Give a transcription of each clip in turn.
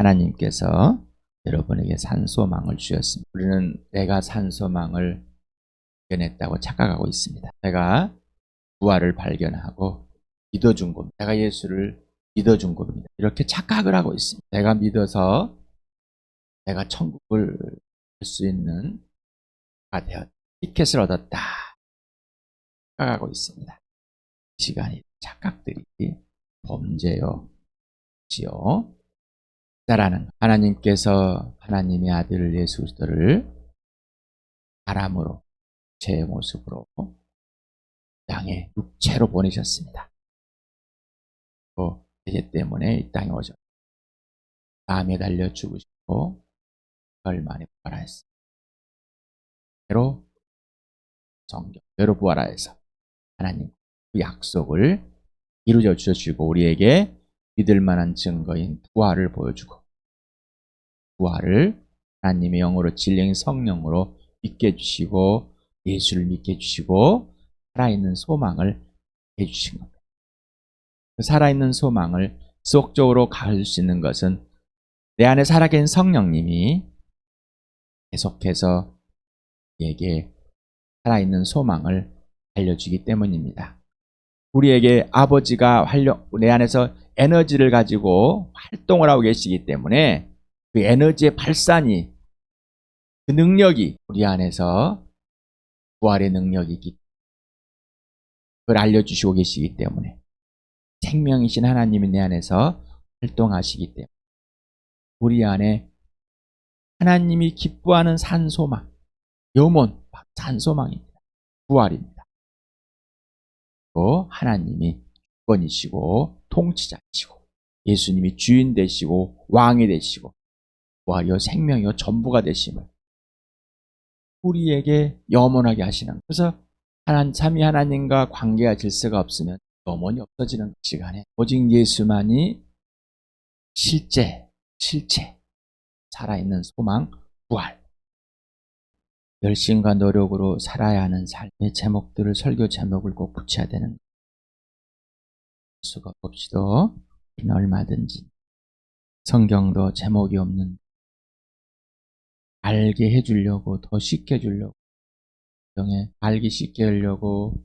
하나님께서 여러분에게 산소망을 주셨습니다. 우리는 내가 산소망을 발견했다고 착각하고 있습니다. 내가 부활을 발견하고 믿어준 겁니다. 내가 예수를 믿어준 겁니다. 이렇게 착각을 하고 있습니다. 내가 믿어서 내가 천국을 갈 수 있는 가 되었다. 티켓을 얻었다. 착각하고 있습니다. 이 시간이 착각들이 범죄요. 지요. 라는 하나님께서 하나님의 아들 예수 그리스도를 사람으로 제 모습으로 땅에 육체로 보내셨습니다. 또 죄 때문에 이 땅에 오셨고 암에 달려 죽으시고 사흘 만에 부활하였습니다. 성경대로 부활하여서 하나님 그 약속을 이루어 주시고 우리에게 믿을 만한 증거인 부활을 보여주고 부활을 하나님의 영으로 진리인 성령으로 믿게 해주시고 예수를 믿게 해주시고 살아있는 소망을 해주신 겁니다. 그 살아있는 소망을 지속적으로 가질 수 있는 것은 내 안에 살아계신 성령님이 계속해서 우리에게 살아있는 소망을 알려주기 때문입니다. 우리에게 아버지가 내 안에서 에너지를 가지고 활동을 하고 계시기 때문에 그 에너지의 발산이 그 능력이 우리 안에서 부활의 능력이기 때문에 그걸 알려주시고 계시기 때문에 생명이신 하나님이 내 안에서 활동하시기 때문에 우리 안에 하나님이 기뻐하는 산소망, 염원, 산소망입니다. 부활입니다. 또 하나님이 주권이시고 통치자이시고 예수님이 주인 되시고 왕이 되시고 부활이요 생명이요 전부가 되심을 우리에게 염원하게 하시는, 그래서 삼위 하나님과 관계와 질서가 없으면 염원이 없어지는 시간에 오직 예수만이 실제 살아있는 소망, 부활. 열심과 노력으로 살아야 하는 삶의 제목들을 설교 제목을 꼭 붙여야 되는 수가 없이도 얼마든지 성경도 제목이 없는 알게 해주려고 더 쉽게 해주려고 알기 쉽게 하려고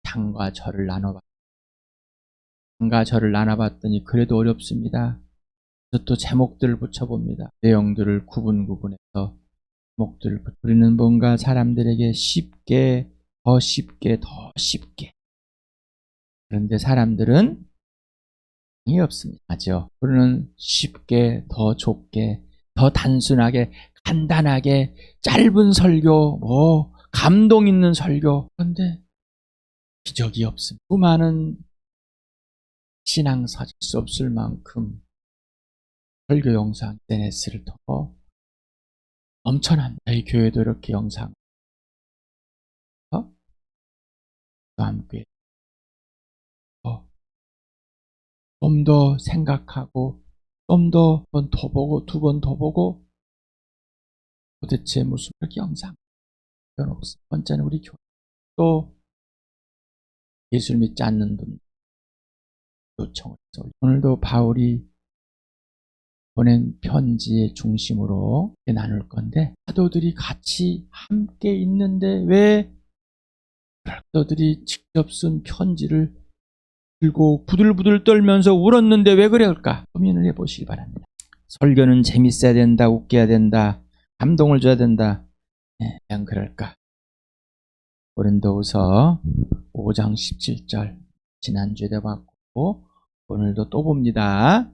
상과 절을 나눠봤더니 그래도 어렵습니다. 그래서 또 제목들을 붙여봅니다. 내용들을 구분해서 제목들을 우리는 뭔가 사람들에게 쉽게 더 쉽게 그런데 사람들은 이 없습니다. 맞죠? 우리는 쉽게 더 좁게 더 단순하게 간단하게 짧은 설교 감동 있는 설교, 그런데 기적이 없습니다. 수많은 신앙 사질 수 없을 만큼 설교 영상 SNS를 더 넘쳐납니다. 저희 교회도 이렇게 영상 함께 좀 더 생각하고 좀 더 번 더 보고 두 번 더 보고 도대체 무슨 이렇게 영상 없습니다. 번째는 우리 교회 또 예수를 믿지 않는 분 요청을 해서 오늘도 바울이 보낸 편지의 중심으로 나눌 건데 사도들이 같이 함께 있는데 왜 사도들이 직접 쓴 편지를 들고 부들부들 떨면서 울었는데 왜 그럴까? 고민을 해보시기 바랍니다. 설교는 재밌어야 된다, 웃겨야 된다, 감동을 줘야 된다. 그냥 그럴까? 고린도후서 5장 17절 지난주에도 봤고 오늘도 또 봅니다.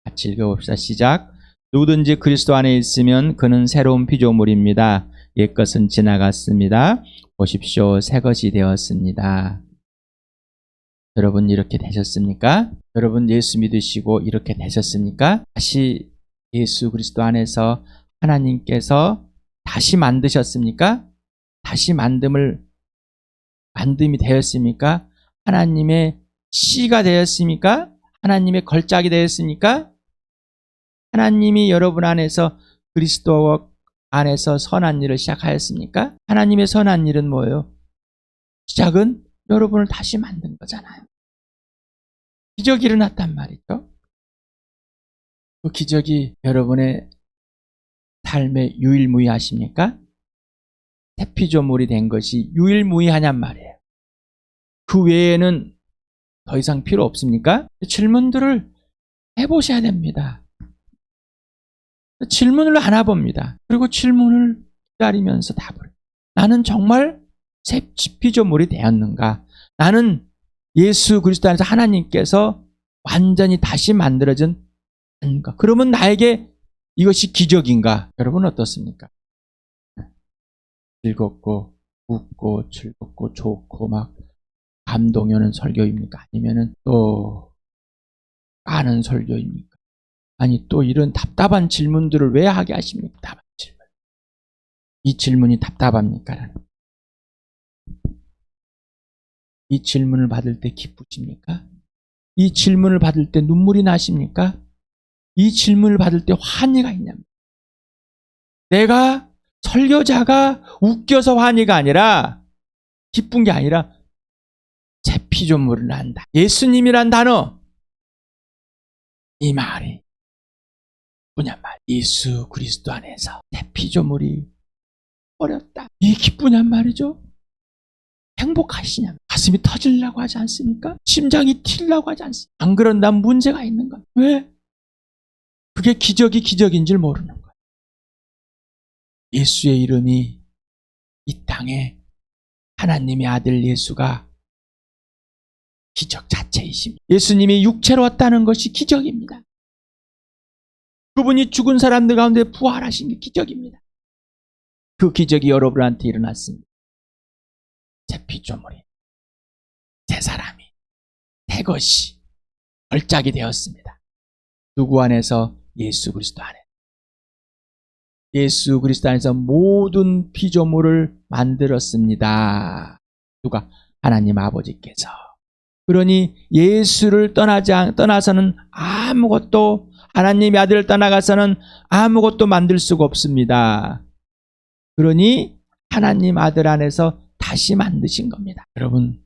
같이 읽어봅시다. 시작. 누구든지 그리스도 안에 있으면 그는 새로운 피조물입니다. 옛것은 지나갔습니다. 보십시오. 새것이 되었습니다. 여러분 이렇게 되셨습니까? 여러분 예수 믿으시고 이렇게 되셨습니까? 다시 예수 그리스도 안에서 하나님께서 다시 만드셨습니까? 다시 만듦이 되었습니까? 하나님의 씨가 되었습니까? 하나님의 걸작이 되었습니까? 하나님이 여러분 안에서 그리스도 안에서 선한 일을 시작하였습니까? 하나님의 선한 일은 뭐예요? 시작은 여러분을 다시 만든 거잖아요. 기적이 일어났단 말이죠. 그 기적이 여러분의 삶에 유일무이하십니까? 세피조물이 된 것이 유일무이하냔 말이에요. 그 외에는 더 이상 필요 없습니까? 질문들을 해보셔야 됩니다. 질문을 하나 봅니다. 그리고 질문을 기다리면서 답을. 나는 정말 세피조물이 되었는가? 나는 예수 그리스도 안에서 하나님께서 완전히 다시 만들어진 아닌가? 그러면 나에게 이것이 기적인가? 여러분 어떻습니까? 즐겁고 웃고 즐겁고 좋고 막 감동이 오는 설교입니까? 아니면은 또 까는 설교입니까? 아니 또 이런 답답한 질문들을 왜 하게 하십니까? 답답한 질문. 이 질문이 답답합니까? 이 질문을 받을 때 기쁘십니까? 이 질문을 받을 때 눈물이 나십니까? 이 질문을 받을 때 환희가 있냐면 내가 설교자가 웃겨서 환희가 아니라 기쁜 게 아니라 세피조물을 난다. 예수님이란 단어 이 말이 뭐냐 말. 예수 그리스도 안에서 세피조물이 버렸다. 이 기쁘냔 말이죠. 행복하시냐? 가슴이 터지려고 하지 않습니까? 심장이 튀려고 하지 않습니까? 안 그런다면 문제가 있는 거야. 왜? 그게 기적인 줄 모르는 거야. 예수의 이름이 이 땅에 하나님의 아들 예수가 기적 자체이십니다. 예수님이 육체로 왔다는 것이 기적입니다. 그분이 죽은 사람들 가운데 부활하신 게 기적입니다. 그 기적이 여러분한테 일어났습니다. 새 피조물이, 새 사람이, 새 것이 걸작이 되었습니다. 누구 안에서? 예수 그리스도 안에. 예수 그리스도 안에서 모든 피조물을 만들었습니다. 누가? 하나님 아버지께서. 그러니 예수를 떠나서는 아무것도, 하나님의 아들을 떠나가서는 아무것도 만들 수가 없습니다. 그러니 하나님 아들 안에서 다시 만드신 겁니다. 여러분,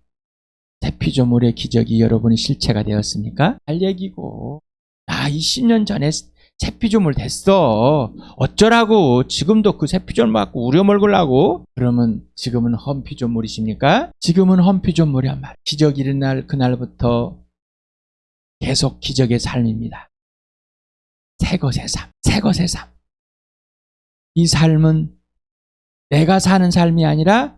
새 피조물의 기적이 여러분의 실체가 되었습니까? 할 얘기고, 20년 전에 새 피조물 됐어. 어쩌라고. 지금도 그 새 피조물 갖고 우려먹으려고. 그러면 지금은 헌 피조물이십니까? 지금은 헌 피조물이란 말이야. 기적이 일어날 그날부터 계속 기적의 삶입니다. 새것의 삶, 새것의 삶. 이 삶은 내가 사는 삶이 아니라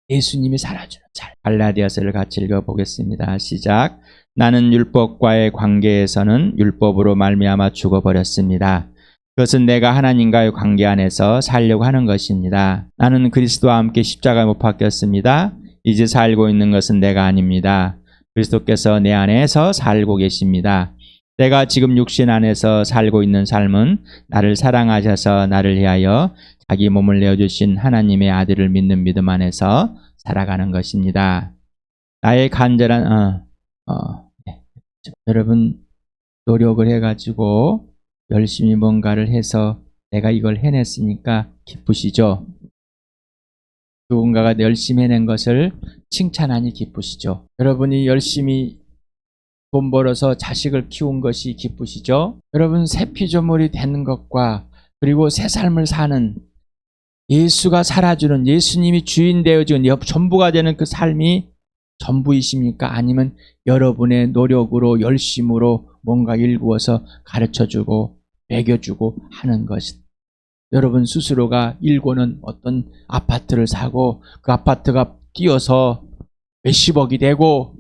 예수님이 살아주는 삶. 갈라디아서를 같이 읽어보겠습니다. 시작. 나는 율법과의 관계에서는 율법으로 말미암아 죽어버렸습니다. 그것은 내가 하나님과의 관계 안에서 살려고 하는 것입니다. 나는 그리스도와 함께 십자가에 못 박혔습니다. 이제 살고 있는 것은 내가 아닙니다. 그리스도께서 내 안에서 살고 계십니다. 내가 지금 육신 안에서 살고 있는 삶은 나를 사랑하셔서 나를 위하여 자기 몸을 내어주신 하나님의 아들을 믿는 믿음 안에서 살아가는 것입니다. 나의 간절한 네. 여러분 노력을 해가지고 열심히 뭔가를 해서 내가 이걸 해냈으니까 기쁘시죠? 누군가가 열심히 해낸 것을 칭찬하니 기쁘시죠? 여러분이 열심히 돈 벌어서 자식을 키운 것이 기쁘시죠? 여러분 새 피조물이 되는 것과 그리고 새 삶을 사는 예수가 살아주는, 예수님이 주인 되어준 전부가 되는 그 삶이 전부이십니까? 아니면 여러분의 노력으로 열심으로 뭔가 일구어서 가르쳐주고 먹여주고 하는 것이, 여러분 스스로가 일고는 어떤 아파트를 사고 그 아파트가 뛰어서 몇십억이 되고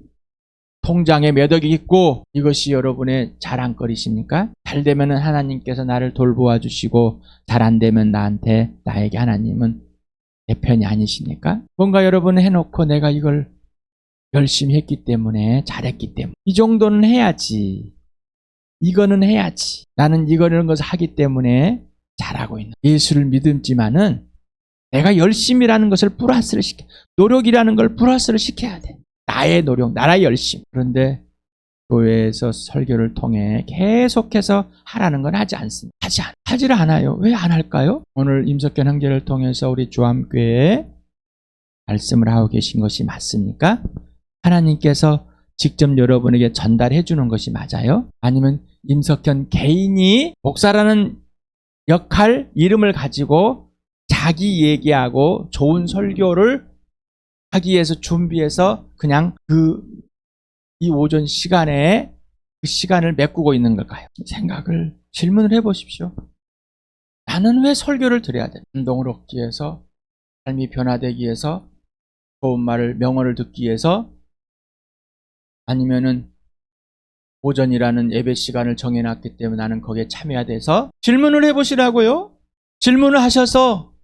통장에 몇 억이 있고 이것이 여러분의 자랑거리십니까? 잘 되면 하나님께서 나를 돌보아 주시고 잘 안 되면 나에게 하나님은 내 편이 아니십니까? 뭔가 여러분 해놓고 내가 이걸 열심히 했기 때문에 잘했기 때문에 이 정도는 해야지, 이거는 해야지, 나는 이런 것을 하기 때문에 잘하고 있는 예수를 믿음지만은 내가 열심이라는 것을 플러스를 시켜, 노력이라는 걸 플러스를 시켜야 돼. 나의 노력, 나의 열심. 그런데 교회에서 설교를 통해 계속해서 하라는 건 하지 않습니다. 하지를 않아요. 왜 안 할까요? 오늘 임석현 형제를 통해서 우리 주암교회에 말씀을 하고 계신 것이 맞습니까? 하나님께서 직접 여러분에게 전달해 주는 것이 맞아요? 아니면 임석현 개인이 목사라는 역할, 이름을 가지고 자기 얘기하고 좋은 설교를 하기 위해서 준비해서 그냥 이 오전 시간에 그 시간을 메꾸고 있는 걸까요? 질문을 해보십시오. 나는 왜 설교를 드려야 돼? 감동을 얻기 위해서, 삶이 변화되기 위해서, 좋은 말을, 명언을 듣기 위해서, 아니면은 오전이라는 예배 시간을 정해놨기 때문에 나는 거기에 참여해야 돼서 질문을 해보시라고요. 질문을 하셔서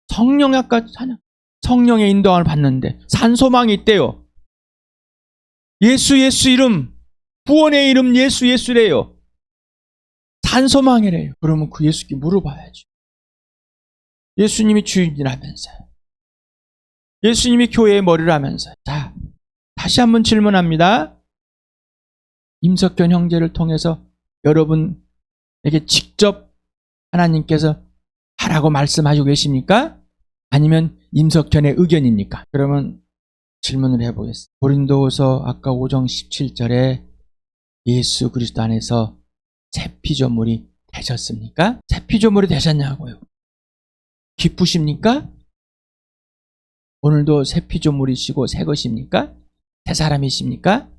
성령의 인도함을 받는데 산소망이 있대요. 예수 이름, 구원의 이름 예수래요. 산소망이래요. 그러면 그 예수께 물어봐야죠. 예수님이 주인이라면서요. 예수님이 교회의 머리라면서요. 자, 다시 한번 질문합니다. 임석현 형제를 통해서 여러분에게 직접 하나님께서 하라고 말씀하시고 계십니까? 아니면 임석현의 의견입니까? 그러면 질문을 해보겠습니다. 고린도후서 아까 5장 17절에 예수 그리스도 안에서 새 피조물이 되셨습니까? 새 피조물이 되셨냐고요. 기쁘십니까? 오늘도 새 피조물이시고 새 것입니까? 새 사람이십니까?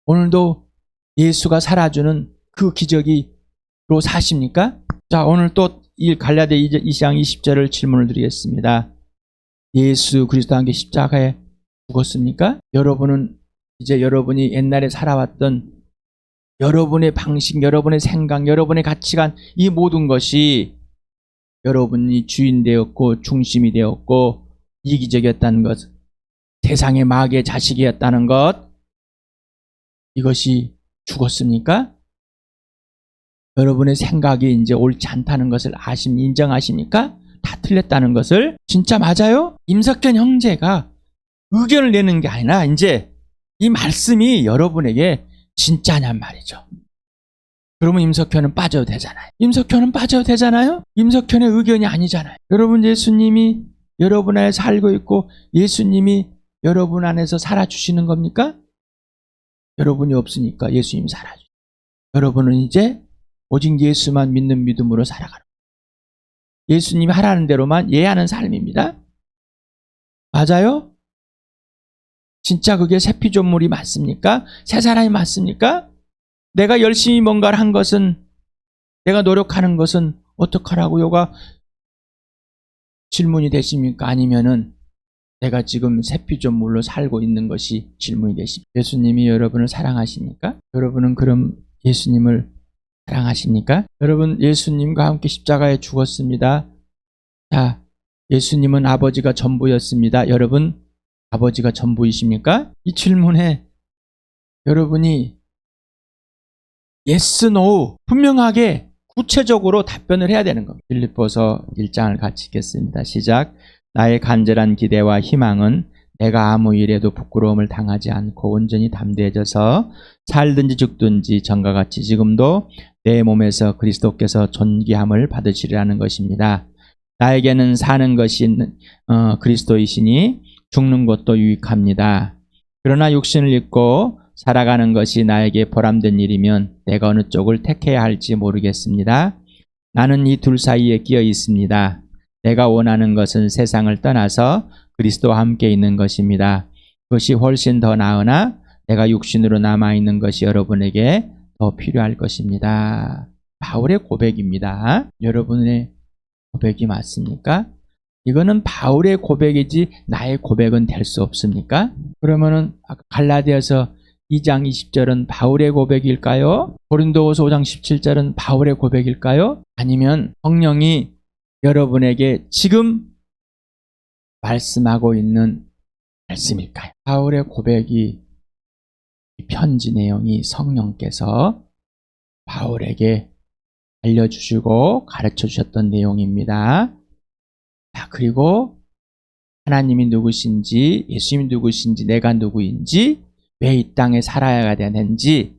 오늘도 예수가 살아주는 그 기적으로 사십니까? 자, 오늘 또 갈라디아 2장 20절을 질문을 드리겠습니다. 예수 그리스도와 함께 십자가에 죽었습니까? 여러분은 이제 여러분이 옛날에 살아왔던 여러분의 방식, 여러분의 생각, 여러분의 가치관, 이 모든 것이 여러분이 주인 되었고 중심이 되었고 이기적이었다는 것, 세상의 마귀의 자식이었다는 것, 이것이 죽었습니까? 여러분의 생각이 이제 옳지 않다는 것을 인정하십니까? 다 틀렸다는 것을. 진짜 맞아요? 임석현 형제가 의견을 내는 게 아니라 이제 이 말씀이 여러분에게 진짜냔 말이죠. 그러면 임석현은 빠져도 되잖아요. 임석현의 의견이 아니잖아요. 여러분, 예수님이 여러분 안에 살고 있고 예수님이 여러분 안에서 살아주시는 겁니까? 여러분이 없으니까 예수님이 살아주세요. 여러분은 이제 오직 예수만 믿는 믿음으로 살아가는 거예요. 예수님이 하라는 대로만 예하는 삶입니다. 맞아요? 진짜 그게 새 피조물이 맞습니까? 새 사람이 맞습니까? 내가 열심히 뭔가를 한 것은, 내가 노력하는 것은 어떡하라고요가 질문이 되십니까? 아니면은 내가 지금 새 피조물로 살고 있는 것이 질문이 되십니까? 예수님이 여러분을 사랑하십니까? 여러분은 그럼 예수님을 사랑하십니까? 여러분, 예수님과 함께 십자가에 죽었습니다. 자, 예수님은 아버지가 전부였습니다. 여러분, 아버지가 전부이십니까? 이 질문에 여러분이 yes, no 분명하게 구체적으로 답변을 해야 되는 겁니다. 빌립보서 1장을 같이 읽겠습니다. 시작. 나의 간절한 기대와 희망은 내가 아무 일에도 부끄러움을 당하지 않고 온전히 담대해져서 살든지 죽든지 전과 같이 지금도 내 몸에서 그리스도께서 존귀함을 받으시리라는 것입니다. 나에게는 사는 것이 그리스도이시니 죽는 것도 유익합니다. 그러나 육신을 입고 살아가는 것이 나에게 보람된 일이면 내가 어느 쪽을 택해야 할지 모르겠습니다. 나는 이 둘 사이에 끼어 있습니다. 내가 원하는 것은 세상을 떠나서 그리스도와 함께 있는 것입니다. 그것이 훨씬 더 나으나 내가 육신으로 남아있는 것이 여러분에게 더 필요할 것입니다. 바울의 고백입니다. 여러분의 고백이 맞습니까? 이거는 바울의 고백이지 나의 고백은 될 수 없습니까? 그러면은 갈라디아서 2장 20절은 바울의 고백일까요? 고린도후서 5장 17절은 바울의 고백일까요? 아니면 성령이 여러분에게 지금 말씀하고 있는 말씀일까요? 바울의 고백이, 이 편지 내용이 성령께서 바울에게 알려주시고 가르쳐 주셨던 내용입니다. 자, 그리고 하나님이 누구신지, 예수님이 누구신지, 내가 누구인지, 왜 이 땅에 살아야 되는지를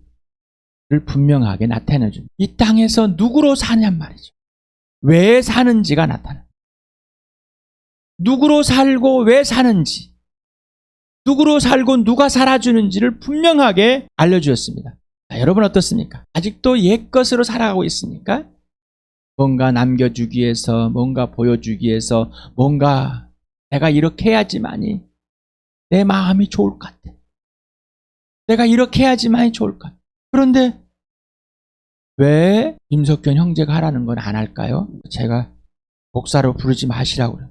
분명하게 나타내줍니다. 이 땅에서 누구로 사냔 말이죠. 왜 사는지가 나타납니다. 누구로 살고 왜 사는지, 누구로 살고 누가 살아주는지를 분명하게 알려주었습니다. 자, 여러분 어떻습니까? 아직도 옛것으로 살아가고 있습니까? 뭔가 남겨주기 위해서, 뭔가 보여주기 위해서, 뭔가 내가 이렇게 해야지만이 내 마음이 좋을 것 같아. 내가 이렇게 해야지만이 좋을 것 같아. 그런데 왜 임석균 형제가 하라는 건 안 할까요? 제가 목사로 부르지 마시라고 그래요.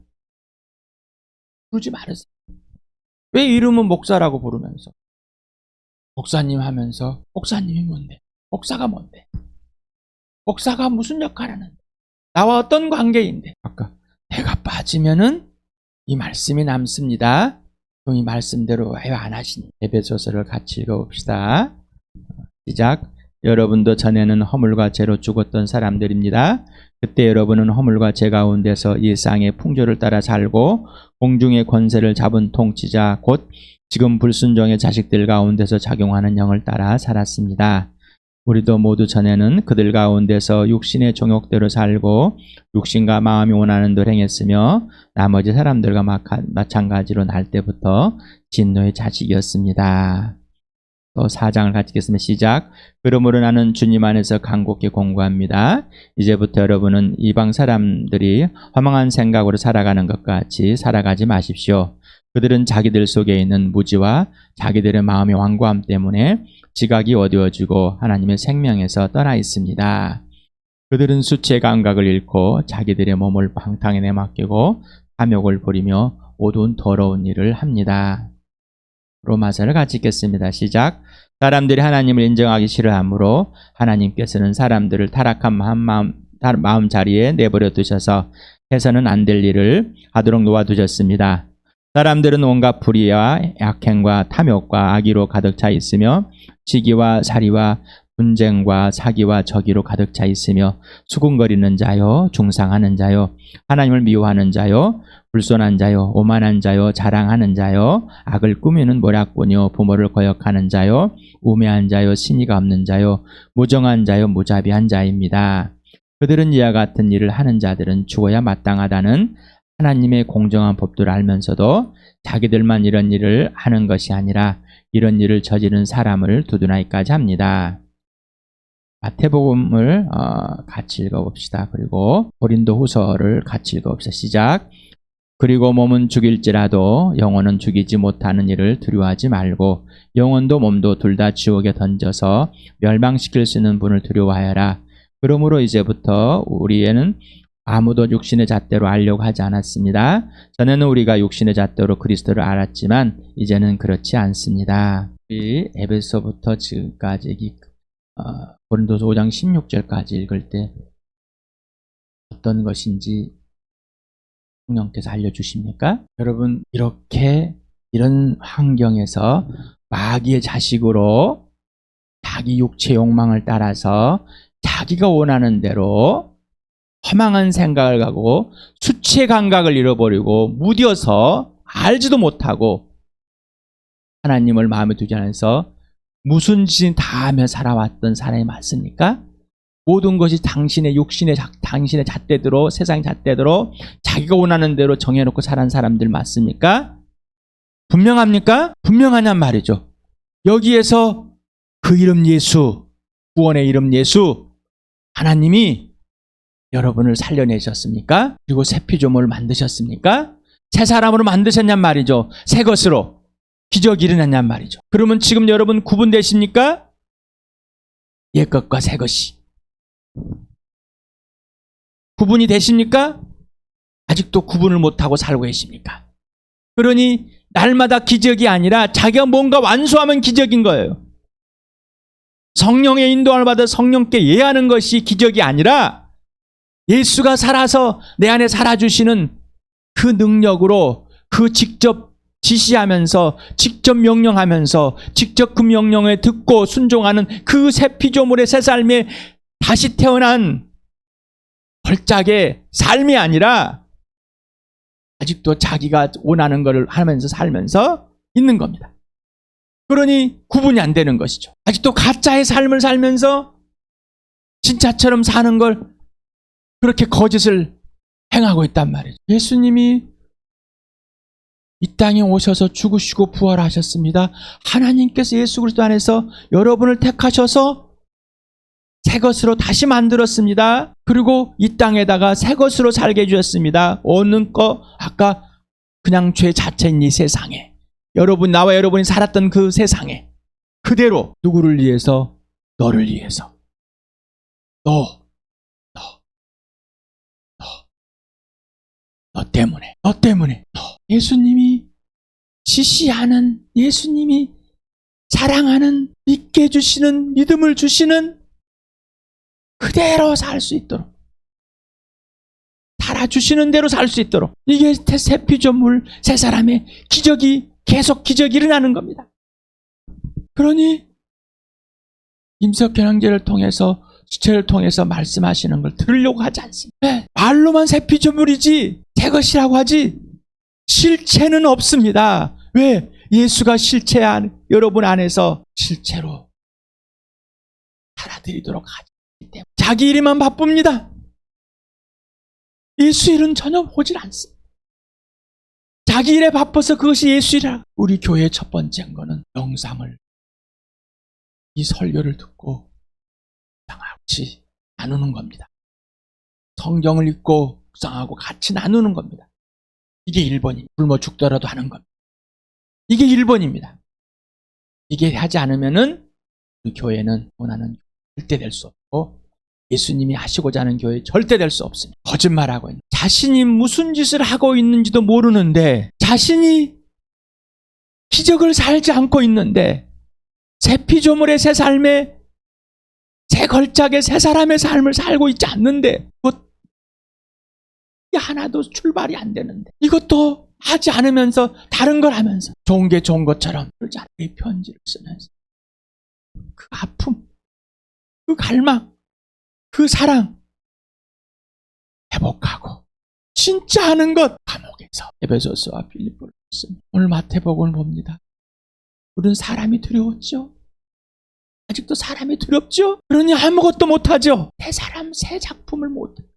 부르지 말으세요. 왜 이름은 목사라고 부르면서 목사님 하면서 목사님이 뭔데? 목사가 뭔데? 목사가 무슨 역할을 하는데? 나와 어떤 관계인데? 아까 내가 빠지면은 이 말씀이 남습니다. 그럼 이 말씀대로 왜 안 하시니? 에베소서를 같이 읽어봅시다. 시작. 여러분도 전에는 허물과 죄로 죽었던 사람들입니다. 그때 여러분은 허물과 죄 가운데서 이 세상의 풍조를 따라 살고 공중의 권세를 잡은 통치자 곧 지금 불순종의 자식들 가운데서 작용하는 영을 따라 살았습니다. 우리도 모두 전에는 그들 가운데서 육신의 종욕대로 살고 육신과 마음이 원하는 대로 행했으며 나머지 사람들과 마찬가지로 날 때부터 진노의 자식이었습니다. 또 4장을 같이 읽겠습니다. 시작. 그러므로 나는 주님 안에서 간곡히 공고합니다. 이제부터 여러분은 이방 사람들이 허망한 생각으로 살아가는 것 같이 살아가지 마십시오. 그들은 자기들 속에 있는 무지와 자기들의 마음의 완고함 때문에 지각이 어두워지고 하나님의 생명에서 떠나 있습니다. 그들은 수치의 감각을 잃고 자기들의 몸을 방탕에 내맡기고 탐욕을 부리며 어두운 더러운 일을 합니다. 로마서를 같이 읽겠습니다. 시작. 사람들이 하나님을 인정하기 싫어하므로 하나님께서는 사람들을 타락한 마음 자리에 내버려 두셔서 해서는 안 될 일을 하도록 놓아두셨습니다. 사람들은 온갖 불의와 약행과 탐욕과 악의로 가득 차 있으며 시기와 살이와 분쟁과 사기와 저기로 가득 차 있으며 수군거리는 자요, 중상하는 자요, 하나님을 미워하는 자요, 불손한 자요, 오만한 자요, 자랑하는 자요, 악을 꾸미는 모략꾼이요, 부모를 거역하는 자요, 우매한 자요, 신의가 없는 자요, 무정한 자요, 무자비한 자입니다. 그들은 이와 같은 일을 하는 자들은 죽어야 마땅하다는 하나님의 공정한 법도를 알면서도 자기들만 이런 일을 하는 것이 아니라 이런 일을 저지른 사람을 두둔하기까지 합니다. 마태복음을 같이 읽어봅시다. 그리고 고린도후서를 같이 읽어봅시다. 시작. 그리고 몸은 죽일지라도 영혼은 죽이지 못하는 일을 두려워하지 말고 영혼도 몸도 둘 다 지옥에 던져서 멸망시킬 수 있는 분을 두려워하여라. 그러므로 이제부터 우리에는 아무도 육신의 잣대로 알려고 하지 않았습니다. 전에는 우리가 육신의 잣대로 그리스도를 알았지만 이제는 그렇지 않습니다. 우리 에베소부터 지금까지 고린도서 5장 16절까지 읽을 때 어떤 것인지 성령께서 알려주십니까? 여러분, 이런 환경에서 마귀의 자식으로 자기 육체 욕망을 따라서 자기가 원하는 대로 허망한 생각을 가고 수치의 감각을 잃어버리고 무뎌서 알지도 못하고 하나님을 마음에 두지 않아서 무슨 짓을 다 하며 살아왔던 사람이 맞습니까? 모든 것이 당신의 육신의 당신의 잣대대로 세상의 잣대대로 자기가 원하는 대로 정해놓고 살아온 사람들 맞습니까? 분명합니까? 분명하냔 말이죠. 여기에서 그 이름 예수, 구원의 이름 예수, 하나님이 여러분을 살려내셨습니까? 그리고 새 피조물을 만드셨습니까? 새 사람으로 만드셨냔 말이죠. 새 것으로 기적이 일어났냔 말이죠. 그러면 지금 여러분 구분되십니까? 옛 것과 새 것이 구분이 되십니까? 아직도 구분을 못하고 살고 계십니까? 그러니 날마다 기적이 아니라 자기가 뭔가 완수하면 기적인 거예요. 성령의 인도함을 받아 성령께 예하는 것이 기적이 아니라 예수가 살아서 내 안에 살아주시는 그 능력으로 그 직접 지시하면서 직접 명령하면서 직접 그 명령에 듣고 순종하는 그 새 피조물의 새 삶에 다시 태어난 걸작의 삶이 아니라 아직도 자기가 원하는 것을 하면서 살면서 있는 겁니다. 그러니 구분이 안 되는 것이죠. 아직도 가짜의 삶을 살면서 진짜처럼 사는 걸 그렇게 거짓을 행하고 있단 말이죠. 예수님이 이 땅에 오셔서 죽으시고 부활하셨습니다. 하나님께서 예수 그리스도 안에서 여러분을 택하셔서 새 것으로 다시 만들었습니다. 그리고 이 땅에다가 새 것으로 살게 해주셨습니다. 오는 거 아까 그냥 죄 자체인 이 세상에, 나와 여러분이 살았던 그 세상에 그대로 누구를 위해서? 너를 위해서. 너 때문에. 예수님이 지시하는, 예수님이 사랑하는, 믿게 해주시는, 믿음을 주시는 그대로 살 수 있도록, 살아주시는 대로 살 수 있도록, 이게 새 피조물, 새 사람의 기적이, 계속 기적이 일어나는 겁니다. 그러니 임석현 형제를 통해서, 주체를 통해서 말씀하시는 걸 들으려고 하지 않습니다. 네, 말로만 새 피조물이지 새 것이라고 하지 실체는 없습니다. 왜? 예수가 실체 여러분 안에서 실체로 살아드리도록 하기 때문에. 자기 일에만 바쁩니다. 예수 일은 전혀 보질 않습니다. 자기 일에 바빠서 그것이 예수 일이라. 우리 교회의 첫 번째인 거는 영상을, 이 설교를 듣고 같이 나누는 겁니다. 성경을 읽고 묵상하고 같이 나누는 겁니다. 이게 1번입니다. 굶어 죽더라도 하는 겁니다. 이게 1번입니다. 이게 하지 않으면은 우리 교회는 원하는 절대 될 수 없고, 예수님이 하시고자 하는 교회 절대 될 수 없습니다. 거짓말하고 있는, 자신이 무슨 짓을 하고 있는지도 모르는데, 자신이 기적을 살지 않고 있는데, 새 피조물의 새 삶에, 새 걸작의 새 사람의 삶을 살고 있지 않는데, 하나도 출발이 안 되는데, 이것도 하지 않으면서 다른 걸 하면서 좋은 게 좋은 것처럼 이 편지를 쓰면서 그 아픔, 그 갈망, 그 사랑 회복하고 진짜 하는 것, 감옥에서 에베소서와 빌립보를 썼습니다. 오늘 마태복음을 봅니다. 우리는 사람이 두려웠죠. 아직도 사람이 두렵죠. 그러니 아무것도 못하죠. 새 사람, 새 작품을 못해요.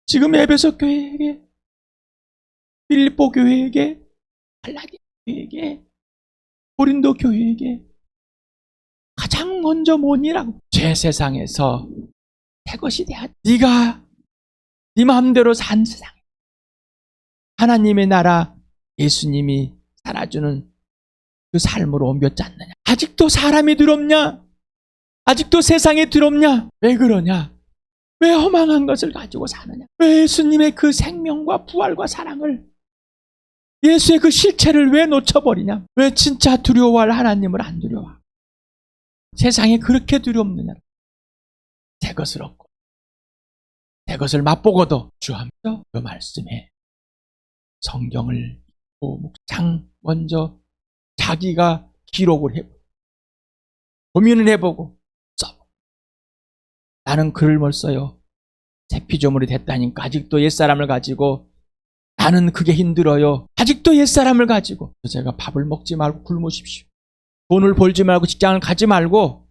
지금 에베소 교회에게, 빌립보 교회에게, 갈라디아 교회에게, 고린도 교회에게 가장 먼저 뭐니라고? 죄 세상에서 새 것이 돼야 돼. 네가 네 마음대로 산 세상에 하나님의 나라, 예수님이 살아주는 그 삶으로 옮겼지 않느냐. 아직도 사람이 두렵냐? 아직도 세상이 두렵냐? 왜 그러냐? 왜 허망한 것을 가지고 사느냐? 왜 예수님의 그 생명과 부활과 사랑을, 예수의 그 실체를 왜 놓쳐버리냐? 왜 진짜 두려워할 하나님을 안 두려워? 세상에 그렇게 두렵느냐? 새 것을 얻고 새 것을 맛보고도 주하면서 그 말씀에 성경을 읽고 묵상, 먼저 자기가 기록을 해보고 고민을 해보고 써보고, 나는 글을 못 써요. 새 피조물이 됐다니까 아직도 옛사람을 가지고 나는 그게 힘들어요. 아직도 옛사람을 가지고. 제가 밥을 먹지 말고 굶으십시오. 돈을 벌지 말고 직장을 가지 말고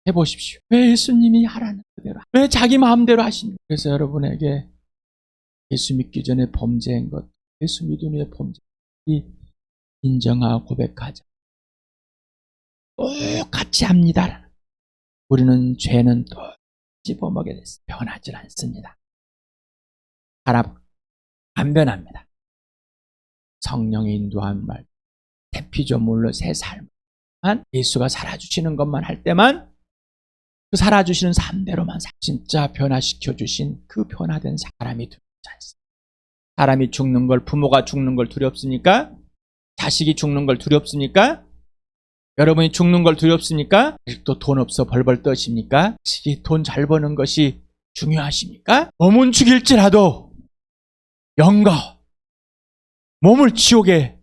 해보십시오. 왜 예수님이 하라는 그대로, 왜 자기 마음대로 하십니까? 그래서 여러분에게 예수 믿기 전에 범죄인 것, 예수 믿은 후에 범죄, 인정하고 고백하자. 똑같이 합니다. 우리는 죄는 또 씹어먹게 됐습니다. 변하지 않습니다. 안 변합니다. 성령의 인도한 말, 새 피조물로 새 삶만, 예수가 살아주시는 것만 할 때만, 그 살아주시는 삶대로만 진짜 변화시켜 주신 그 변화된 사람이 두렵지 않습니다. 사람이 죽는 걸, 부모가 죽는 걸 두렵습니까? 자식이 죽는 걸 두렵습니까? 여러분이 죽는 걸 두렵습니까? 아직도 돈 없어 벌벌 떠십니까? 자식이 돈 잘 버는 것이 중요하십니까? 몸은 죽일지라도 영과 몸을 지옥에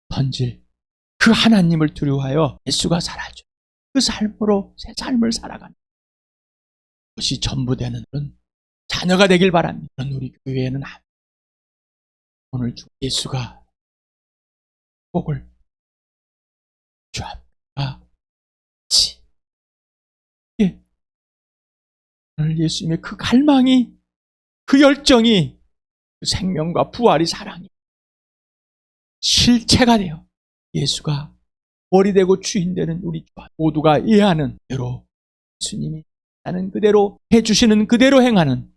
던질 그 하나님을 두려워하여 예수가 살아줘 그 삶으로 새 삶을 살아가는 것이 전부 되는 그런 자녀가 되길 바랍니다. 우리 교회에는 오늘 예수가 복을 주합같이, 예, 오늘 예수님의 그 갈망이, 그 열정이, 그 생명과 부활이, 사랑이 실체가 되어 예수가 머리 되고 주인 되는 우리 주 모두가 이해하는 대로 예수님이 하는 그대로 해주시는 그대로 행하는